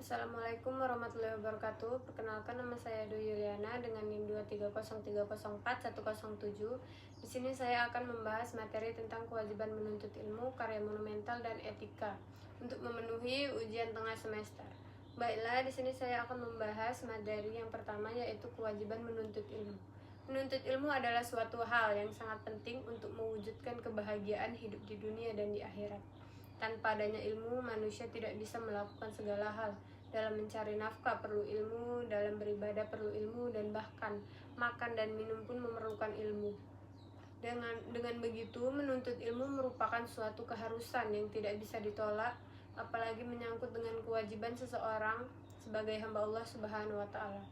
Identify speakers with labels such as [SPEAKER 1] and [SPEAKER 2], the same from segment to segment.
[SPEAKER 1] Assalamualaikum warahmatullahi wabarakatuh. Perkenalkan, nama saya Edo Yuliana dengan NIM 230304107. Di sini saya akan membahas materi tentang kewajiban menuntut ilmu, karya monumental dan etika untuk memenuhi ujian tengah semester. Baiklah, di sini saya akan membahas materi yang pertama, yaitu kewajiban menuntut ilmu. Menuntut ilmu adalah suatu hal yang sangat penting untuk mewujudkan kebahagiaan hidup di dunia dan di akhirat. Tanpa adanya ilmu, manusia tidak bisa melakukan segala hal. Dalam mencari nafkah perlu ilmu, dalam beribadah perlu ilmu, dan bahkan makan dan minum pun memerlukan ilmu. Dengan begitu, menuntut ilmu merupakan suatu keharusan yang tidak bisa ditolak, apalagi menyangkut dengan kewajiban seseorang sebagai hamba Allah Subhanahu wa Ta'ala.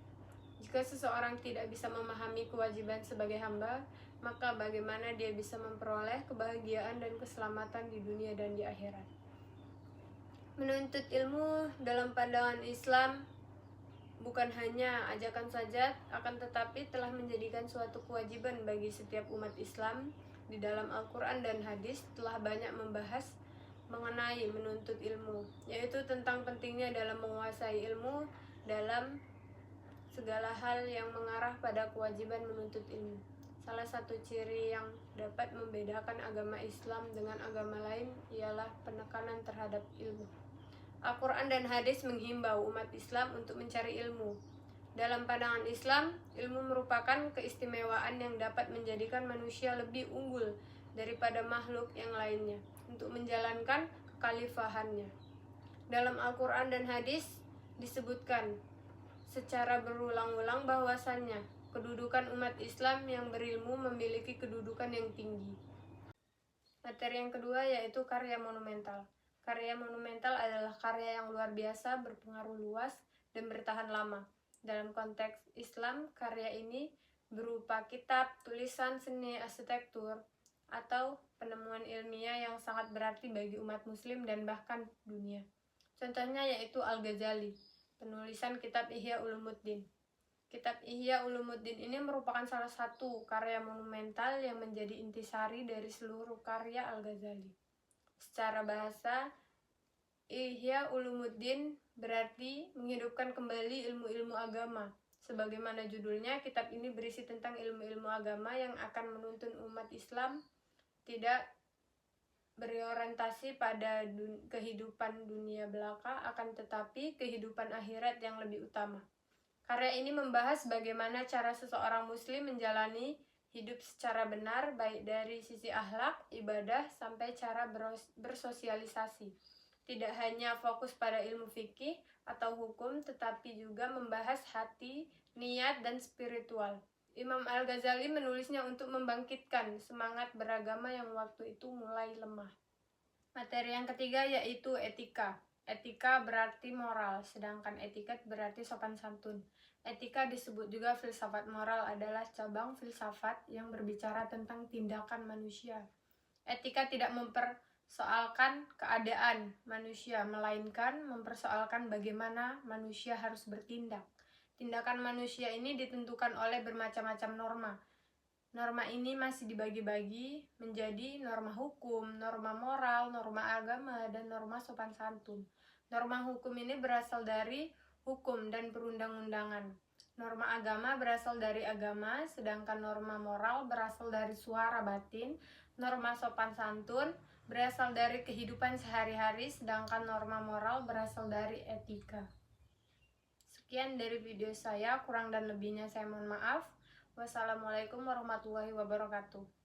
[SPEAKER 1] Jika seseorang tidak bisa memahami kewajiban sebagai hamba, maka bagaimana dia bisa memperoleh kebahagiaan dan keselamatan di dunia dan di akhirat? Menuntut ilmu dalam pandangan Islam bukan hanya ajakan saja, akan tetapi telah menjadikan suatu kewajiban bagi setiap umat Islam. Di dalam Al-Quran dan hadis telah banyak membahas mengenai menuntut ilmu, yaitu tentang pentingnya dalam menguasai ilmu dalam segala hal yang mengarah pada kewajiban menuntut ilmu. Salah satu ciri yang dapat membedakan agama Islam dengan agama lain ialah penekanan terhadap ilmu. Al-Quran dan hadis menghimbau umat Islam untuk mencari ilmu. Dalam pandangan Islam, ilmu merupakan keistimewaan yang dapat menjadikan manusia lebih unggul daripada makhluk yang lainnya untuk menjalankan kekhalifahannya. Dalam Al-Quran dan hadis disebutkan secara berulang-ulang bahwasannya kedudukan umat Islam yang berilmu memiliki kedudukan yang tinggi. Materi yang kedua yaitu karya monumental. Karya monumental adalah karya yang luar biasa, berpengaruh luas, dan bertahan lama. Dalam konteks Islam, karya ini berupa kitab, tulisan seni arsitektur, atau penemuan ilmiah yang sangat berarti bagi umat muslim dan bahkan dunia. Contohnya yaitu Al-Ghazali, penulisan kitab Ihya Ulumuddin. Kitab Ihya Ulumuddin ini merupakan salah satu karya monumental yang menjadi intisari dari seluruh karya Al-Ghazali. Secara bahasa, Ihya Ulumuddin berarti menghidupkan kembali ilmu-ilmu agama. Sebagaimana judulnya, kitab ini berisi tentang ilmu-ilmu agama yang akan menuntun umat Islam tidak berorientasi pada kehidupan dunia belaka, akan tetapi kehidupan akhirat yang lebih utama. Karya ini membahas bagaimana cara seseorang muslim menjalani hidup secara benar, baik dari sisi akhlak, ibadah, sampai cara bersosialisasi. Tidak hanya fokus pada ilmu fikih atau hukum, tetapi juga membahas hati, niat, dan spiritual. Imam Al-Ghazali menulisnya untuk membangkitkan semangat beragama yang waktu itu mulai lemah. Materi yang ketiga yaitu etika. Etika berarti moral, sedangkan etiket berarti sopan santun. Etika disebut juga filsafat moral, adalah cabang filsafat yang berbicara tentang tindakan manusia. Etika tidak mempersoalkan keadaan manusia, melainkan mempersoalkan bagaimana manusia harus bertindak. Tindakan manusia ini ditentukan oleh bermacam-macam norma. Norma ini masih dibagi-bagi menjadi norma hukum, norma moral, norma agama, dan norma sopan santun. Norma hukum ini berasal dari hukum dan perundang-undangan. Norma agama berasal dari agama, sedangkan norma moral berasal dari suara batin. Norma sopan santun berasal dari kehidupan sehari-hari, sedangkan norma moral berasal dari etika. Sekian dari video saya, kurang dan lebihnya saya mohon maaf. Wassalamualaikum warahmatullahi wabarakatuh.